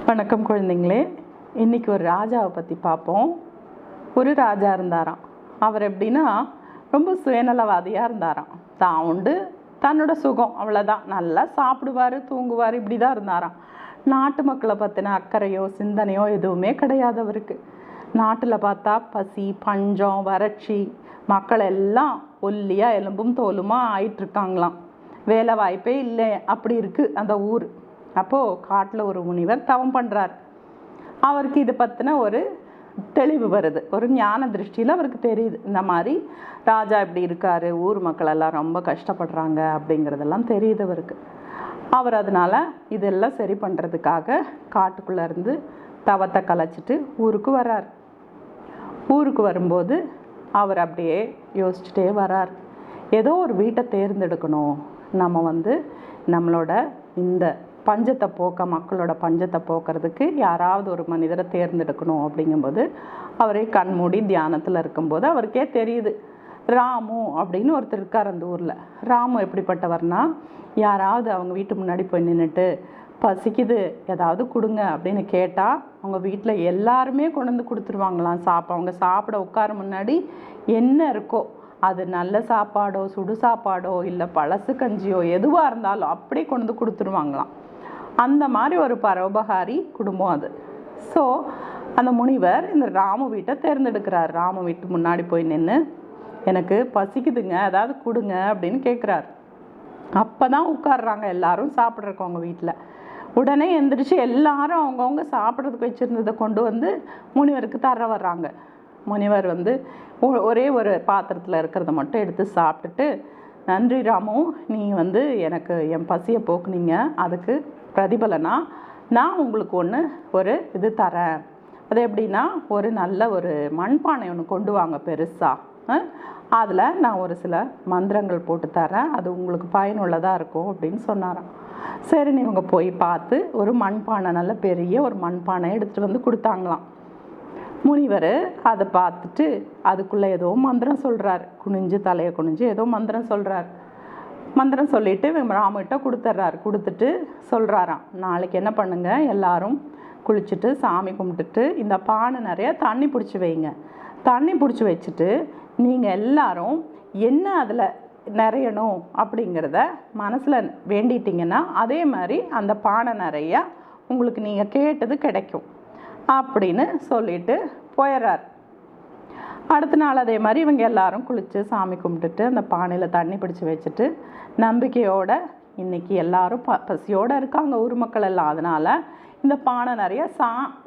வணக்கம் குழந்தைங்களே. இன்றைக்கி ஒரு ராஜாவை பற்றி பார்ப்போம். ஒரு ராஜா இருந்தாராம். அவர் எப்படின்னா ரொம்ப சுயநலவாதியாக இருந்தாராம். தான் உண்டு, தன்னோட சுகம், அவ்வளோதான். நல்லா சாப்பிடுவார், தூங்குவார், இப்படி தான் இருந்தாராம். நாட்டு மக்களை பற்றின அக்கறையோ சிந்தனையோ எதுவுமே கிடையாது அவருக்கு. நாட்டில் பார்த்தா பசி, பஞ்சம், வறட்சி, மக்கள் எல்லாம் ஒல்லியாக எலும்பும் தோலுமா ஆயிட்டுருக்காங்களாம். வேலை வாய்ப்பே இல்லை, அப்படி இருக்குது அந்த ஊர். அப்போது காட்டில் ஒரு முனிவர் தவம் பண்ணுறார். அவருக்கு இதை பற்றின ஒரு தெளிவு வருது, ஒரு ஞான திருஷ்டியில் அவருக்கு தெரியுது. இந்த மாதிரி ராஜா இப்படி இருக்கார், ஊர் மக்கள் எல்லாம் ரொம்ப கஷ்டப்படுறாங்க அப்படிங்கிறதெல்லாம் தெரியுது அவருக்கு. அவர் அதனால் இதெல்லாம் சரி பண்ணுறதுக்காக காட்டுக்குள்ளே இருந்து தவத்தை கலைச்சிட்டு ஊருக்கு வர்றார். ஊருக்கு வரும்போது அவர் அப்படியே யோசிச்சுட்டே வர்றார். ஏதோ ஒரு வீட்டை தேர்ந்தெடுக்கணும், நம்ம நம்மளோட இந்த பஞ்சத்தை மக்களோட பஞ்சத்தை போக்குறதுக்கு யாராவது ஒரு மனிதரை தேர்ந்தெடுக்கணும். அப்படிங்கும்போது அவரே கண்மூடி தியானத்தில் இருக்கும்போது அவருக்கே தெரியுது, ராமு அப்படின்னு ஒருத்தர் இருக்கார் அந்த ஊரில். ராமு எப்படிப்பட்டவர்னா, யாராவது அவங்க வீட்டு முன்னாடி போய் நின்றுட்டு பசிக்குது ஏதாவது கொடுங்க அப்படின்னு கேட்டால் அவங்க வீட்டில் எல்லாருமே கொண்டு வந்து கொடுத்துருவாங்களாம். அவங்க சாப்பிட உட்கார முன்னாடி என்ன இருக்கோ, அது நல்ல சாப்பாடோ சுடு சாப்பாடோ இல்லை பழசு கஞ்சியோ எதுவாக இருந்தாலும் அப்படியே கொண்டு வந்து கொடுத்துருவாங்களாம். அந்த மாதிரி ஒரு பரோபகாரி குடும்பம் அது. ஸோ அந்த முனிவர் இந்த ராமு வீட்டை தேர்ந்தெடுக்கிறார். ராமு வீட்டு முன்னாடி போய் நின்று, எனக்கு பசிக்குதுங்க ஏதாவது கொடுங்க அப்படின்னு கேட்குறாரு. அப்போ தான் உட்காடுறாங்க எல்லாரும் சாப்பிட்றக்கு அவங்க வீட்டில். உடனே எந்திரிச்சு எல்லாரும் அவங்கவுங்க சாப்பிட்றதுக்கு வச்சுருந்ததை கொண்டு வந்து முனிவருக்கு தர வர்றாங்க. முனிவர் ஒரே ஒரு பாத்திரத்தில் இருக்கிறத மட்டும் எடுத்து சாப்பிட்டுட்டு, நன்றி ராமு, நீ எனக்கு என் பசியை போக்குனீங்க, அதுக்கு பிரதிபலனா நான் உங்களுக்கு ஒரு இது தரேன். அது எப்படின்னா, ஒரு நல்ல ஒரு மண்பானை ஒன்று கொண்டு வாங்க பெருசாக, அதில் நான் ஒரு சில மந்திரங்கள் போட்டு தரேன், அது உங்களுக்கு பயனுள்ளதாக இருக்கும் அப்படின்னு சொன்னாராம். சரின்னு இவங்க போய் பார்த்து ஒரு மண்பானை, நல்ல பெரிய ஒரு மண்பானை எடுத்துகிட்டு கொடுத்தாங்களாம். முனிவர் அதை பார்த்துட்டு அதுக்குள்ளே ஏதோ மந்திரம் சொல்கிறார். தலையை குனிஞ்சு ஏதோ மந்திரம் சொல்கிறார். மந்திரம் சொல்லிவிட்டு ராமுகிட்ட கொடுத்துட்றாரு. கொடுத்துட்டு சொல்கிறாராம், நாளைக்கு என்ன பண்ணுங்க, எல்லாரும் குளிச்சுட்டு சாமி கும்பிட்டுட்டு இந்த பானை நிறைய தண்ணி பிடிச்சி வைங்க. தண்ணி பிடிச்சி வச்சுட்டு நீங்கள் எல்லாரும் என்ன அதில் நிறையணும் அப்படிங்கிறத மனசில் வேண்டிட்டிங்கன்னா அதே மாதிரி அந்த பானை நிறையா உங்களுக்கு நீங்கள் கேட்டது கிடைக்கும் அப்படின்னு சொல்லிட்டு போயிடுறார். அடுத்த நாள் அதே மாதிரி இவங்க எல்லாரும் குளித்து சாமி கும்பிட்டுட்டு அந்த பானையில் தண்ணி பிடிச்சி வச்சுட்டு நம்பிக்கையோட இன்றைக்கி எல்லாரும் பசியோடு இருக்காங்க ஊர் மக்கள் எல்லாம். அதனால் இந்த பானை நிறைய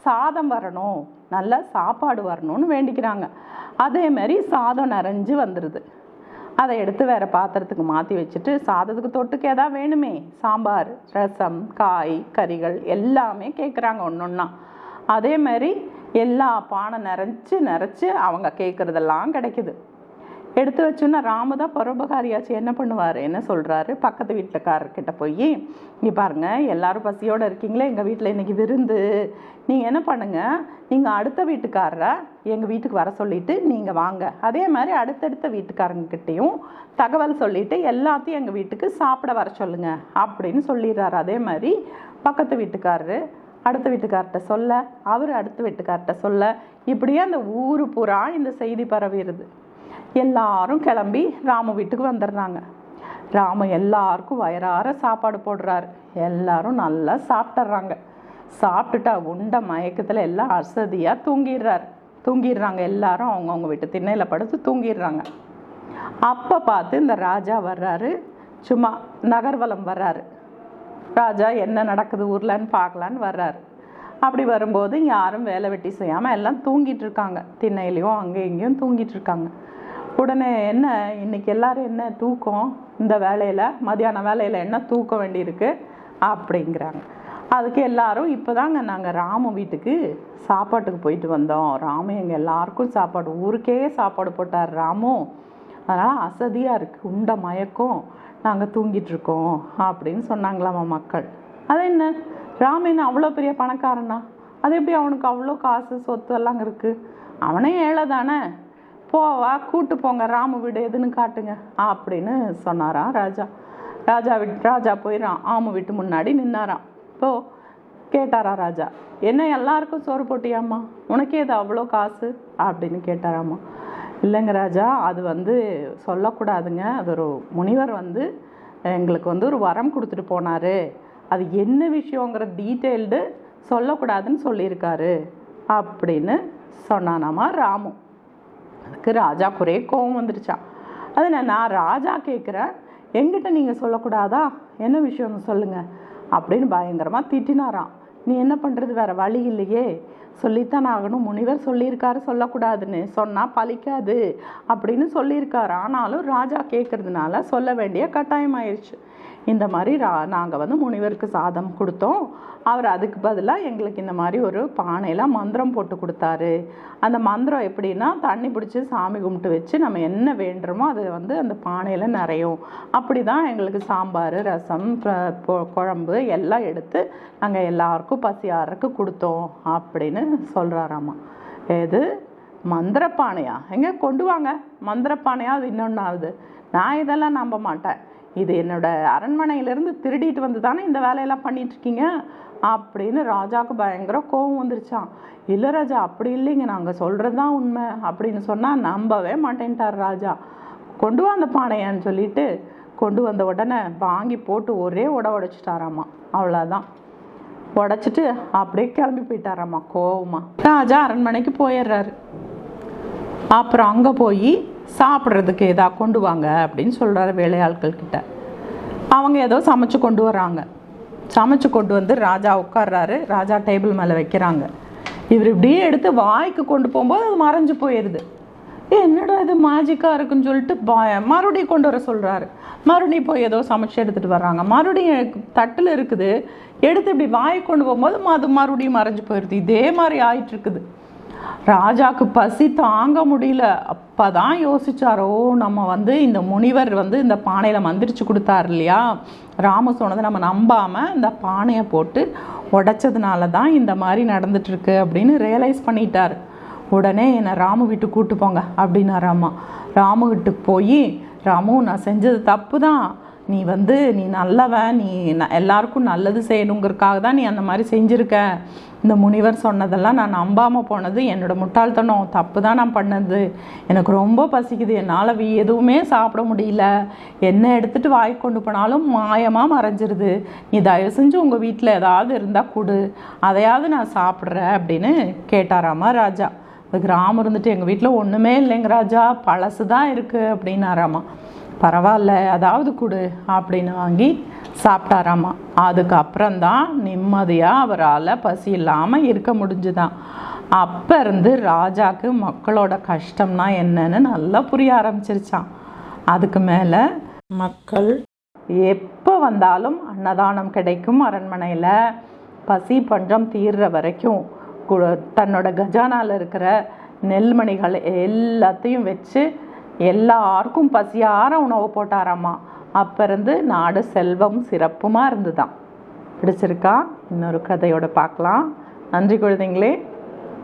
சாதம் வரணும், நல்ல சாப்பாடு வரணும்னு வேண்டிக்கிறாங்க. அதேமாரி சாதம் நிறைஞ்சு வந்துடுது. அதை எடுத்து வேறு பாத்திரத்துக்கு மாற்றி வச்சுட்டு, சாதத்துக்கு தொட்டுக்கு எதாவது வேணுமே, சாம்பார், ரசம், காய், கறிகள் எல்லாமே கேட்குறாங்க ஒன்று ஒன்றா. அதே மாதிரி எல்லா பானை நிறைச்சி அவங்க கேட்குறதெல்லாம் கிடைக்குது. எடுத்து வச்சோன்னா ராமு தான் பரோபகாரியாச்சு, என்ன பண்ணுவார், என்ன சொல்கிறாரு, பக்கத்து வீட்டுக்காரர்கிட்ட போய், இங்கே பாருங்கள் எல்லாரும் பசியோடு இருக்கீங்களே, எங்கள் வீட்டில் இன்றைக்கி விருந்து, நீங்கள் என்ன பண்ணுங்கள், நீங்கள் அடுத்த வீட்டுக்காரரை எங்கள் வீட்டுக்கு வர சொல்லிவிட்டு நீங்கள் வாங்க. அதே மாதிரி அடுத்தடுத்த வீட்டுக்காரங்கிட்டையும் தகவல் சொல்லிவிட்டு எல்லாத்தையும் எங்கள் வீட்டுக்கு சாப்பிட வர சொல்லுங்கள் அப்படின்னு சொல்லிடுறாரு. அதே மாதிரி பக்கத்து வீட்டுக்காரரு அடுத்த வீட்டுக்கார்ட்ட சொல்ல, அவர் அடுத்த வீட்டுக்கார்ட்ட சொல்ல, இப்படியே அந்த ஊர் பூரா இந்த செய்தி பரவிடுது. எல்லாரும் கிளம்பி ராமு வீட்டுக்கு வந்துடுறாங்க. ராமு எல்லாருக்கும் வயிறார சாப்பாடு போடுறாரு. எல்லாரும் நல்லா சாப்பிட்றாங்க. சாப்பிட்டுட்டா உண்ட மயக்கத்தில் எல்லாம் அசதியாக தூங்கிடுறாங்க. எல்லாரும் அவங்கவுங்க வீட்டு திண்ணையில் படுத்து தூங்கிடுறாங்க. அப்போ பார்த்து இந்த ராஜா வர்றாரு, சும்மா நகர்வலம் வர்றாரு. ராஜா என்ன நடக்குது ஊர்லன்னு பார்க்கலான்னு வர்றாரு. அப்படி வரும்போது யாரும் வேலை வெட்டி செய்யாமல் எல்லாம் தூங்கிட்டு இருக்காங்க. திண்ணையிலையும் அங்கே இங்கேயும் தூங்கிட்டு இருக்காங்க. உடனே என்ன, இன்னைக்கு எல்லாரும் என்ன தூக்கம், இந்த வேலையில் மதியான வேலையில் என்ன தூக்க வேண்டியிருக்கு அப்படிங்கிறாங்க. அதுக்கு எல்லாரும், இப்போ தாங்க நாங்கள் ராமு வீட்டுக்கு சாப்பாட்டுக்கு போயிட்டு வந்தோம், ராமு எங்கள் எல்லாருக்கும் சாப்பாடு, ஊருக்கே சாப்பாடு போட்டார் ராமு, அதனால் அசதியாக இருக்குது, உண்ட மயக்கம், நாங்கள் தூங்கிட்டுருக்கோம் அப்படின்னு சொன்னாங்களாமா மக்கள். அது என்ன, ராமன் அவ்வளோ பெரிய பணக்காரனா, அது எப்படி அவனுக்கு அவ்வளோ காசு சொத்து எல்லாம் இருக்குது, அவனே ஏழை தானே, போவா கூட்டு போங்க ராமு வீடு எதுன்னு காட்டுங்க அப்படின்னு சொன்னாராம் ராஜா. ராஜா போய் ராமு வீட்டு முன்னாடி நின்னாராம். இப்போது கேட்டாரா ராஜா. என்ன எல்லாருக்கும் சோறு போட்டியாம்மா, உனக்கே இது அவ்வளோ காசு அப்படின்னு கேட்டாராம்மா. இல்லைங்க ராஜா, அது வந்து சொல்லக்கூடாதுங்க, அது ஒரு முனிவர் வந்து எங்களுக்கு வந்து ஒரு வரம் கொடுத்துட்டு போனார், அது என்ன விஷயங்கிற டீட்டெயில்டு சொல்லக்கூடாதுன்னு சொல்லியிருக்காரு அப்படின்னு சொன்னானாமா ராமு. அதுக்கு ராஜாக்கு ஒரே கோவம் வந்துருச்சான். அது நான் ராஜா கேட்குறேன், எங்கிட்ட நீங்கள் சொல்லக்கூடாதா, என்ன விஷயம்னு சொல்லுங்கள் அப்படின்னு பயங்கரமாக திட்டினாராம். நீ என்ன பண்ணுறது, வேறு வழி இல்லையே, சொல்லித்தான் ஆகணும், முனிவர் சொல்லியிருக்காரு சொல்லக்கூடாதுன்னு, சொன்னால் பலிக்காது அப்படின்னு சொல்லியிருக்காரு. ஆனாலும் ராஜா கேட்குறதுனால சொல்ல வேண்டிய கட்டாயம் ஆயிடுச்சு. இந்த மாதிரி நாங்கள் வந்து முனிவருக்கு சாதம் கொடுத்தோம், அவர் அதுக்கு பதிலாக எங்களுக்கு இந்த மாதிரி ஒரு பானையில் மந்திரம் போட்டு கொடுத்தாரு. அந்த மந்திரம் எப்படின்னா, தண்ணி பிடிச்சி சாமி கும்பிட்டு வச்சு நம்ம என்ன வேண்டுறோமோ அது வந்து அந்த பானையில் நிறையும். அப்படி தான் எங்களுக்கு சாம்பார், ரசம், குழம்பு எல்லாம் எடுத்து நாங்கள் எல்லாருக்கும் பசியாருக்கு கொடுத்தோம் அப்படின்னு சொல்கிறாராம்மா. எது மந்திரப்பானையா, எங்கே கொண்டு வாங்க மந்திரப்பானையா, அது இன்னொன்று ஆகுது, நான் இதெல்லாம் நம்ப மாட்டேன், இது என்னோடய அரண்மனையிலேருந்து திருடிட்டு வந்து தானே இந்த வேலையெல்லாம் பண்ணிகிட்ருக்கீங்க அப்படின்னு ராஜாவுக்கு பயங்கர கோபம் வந்துருச்சான். இல்லை ராஜா, அப்படி இல்லைங்க, நாங்கள் சொல்கிறது தான் உண்மை அப்படின்னு சொன்னால் நம்பவே மாட்டேன்ட்டார் ராஜா. கொண்டு வந்த பானையான்னு சொல்லிட்டு கொண்டு வந்த உடனே வாங்கி போட்டு ஒரே உடைச்சிட்டாராம்மா. அவ்வளோதான், உடைச்சிட்டு அப்படியே கிளம்பி போயிட்டாராம்மா கோவமா. ராஜா அரண்மனைக்கு போயிடுறாரு. அப்புறம் அங்கே போய் சாப்பிட்றதுக்கு ஏதா கொண்டு வாங்க அப்படின்னு சொல்கிறாரு வேலையாட்கள் கிட்ட. அவங்க ஏதோ சமைச்சு கொண்டு வராங்க. சமைச்சு கொண்டு வந்து ராஜா உட்கார்றாரு. ராஜா டேபிள் மேலே வைக்கிறாங்க. இவர் இப்படியே எடுத்து வாய்க்கு கொண்டு போகும்போது அது மறைஞ்சு போயிடுது. என்னடா இது மேஜிக்காக இருக்குன்னு சொல்லிட்டு மறுபடியும் கொண்டு வர சொல்கிறாரு. மறுபடியும் போய் ஏதோ சமைச்சு எடுத்துகிட்டு வர்றாங்க. மறுபடியும் தட்டில் இருக்குது, எடுத்து இப்படி வாய்க்கு கொண்டு போகும்போது அது மறுபடியும் மறைஞ்சு போயிடுது. இதே மாதிரி ஆயிட்டுருக்குது. ராஜாவுக்கு பசி தாங்க முடியல. அப்போ தான் யோசிச்சாரோ, நம்ம வந்து இந்த முனிவர் வந்து இந்த பானையில் மந்திரிச்சு கொடுத்தாரு இல்லையா, ராமு சொன்னதை நம்ம நம்பாமல் இந்த பானையை போட்டு உடைச்சதுனால தான் இந்த மாதிரி நடந்துட்டுருக்கு அப்படின்னு ரியலைஸ் பண்ணிட்டார். உடனே என்னை ராமு வீட்டுக்கு கூட்டு போங்க அப்படின்னாராம்மா. ராமு வீட்டுக்கு போய், ராமு நான் செஞ்சது தப்பு தான், நீ வந்து நீ நல்லவன், நீ எல்லாருக்கும் நல்லது செய்யணுங்கிறதுக்காக தான் நீ அந்த மாதிரி செஞ்சுருக்க, இந்த முனிவர் சொன்னதெல்லாம் நான் நம்பாமல் போனது என்னோடய முட்டாள்தனம், தப்பு தான் நான் பண்ணது, எனக்கு ரொம்ப பசிக்குது, என்னால் எதுவுமே சாப்பிட முடியல, என்ன எடுத்துகிட்டு வாய் கொண்டு போனாலும் மாயமாக மறைஞ்சிருது, நீ தயவு செஞ்சு உங்கள் வீட்டில் ஏதாவது இருந்தால் கொடு, அதையாவது நான் சாப்பிட்றேன் அப்படின்னு கேட்டாராமா ராஜா. அதுக்கு ராம இருந்துட்டு, எங்கள் வீட்டில் ஒன்றுமே இல்லைங்க ராஜா, பழசு தான் இருக்குது அப்படின்னாராமா. பரவாயில்ல, அதாவது கொடு அப்படின்னு வாங்கி சாப்பிட்டாராமா. அதுக்கப்புறம்தான் நிம்மதியாக அவரால் பசி இல்லாமல் இருக்க முடிஞ்சுதான். அப்போ இருந்து ராஜாவுக்கு மக்களோட கஷ்டம்னா என்னன்னு நல்லா புரிய ஆரம்பிச்சிருச்சான். அதுக்கு மேலே மக்கள் எப்போ வந்தாலும் அன்னதானம் கிடைக்கும் அரண்மனையில், பசி பஞ்சம் தீர்ற வரைக்கும் தன்னோட கஜானாவில் இருக்கிற நெல்மணிகள் எல்லாத்தையும் வச்சு எல்லாருக்கும் பசியார உணவு போட்டாராம்மா. அப்போ இருந்து நாடு செல்வம் சிறப்புமாக இருந்துதான். பிடிச்சிருக்கா? இன்னொரு கதையோடு பார்க்கலாம். நன்றி குழந்தைங்களே.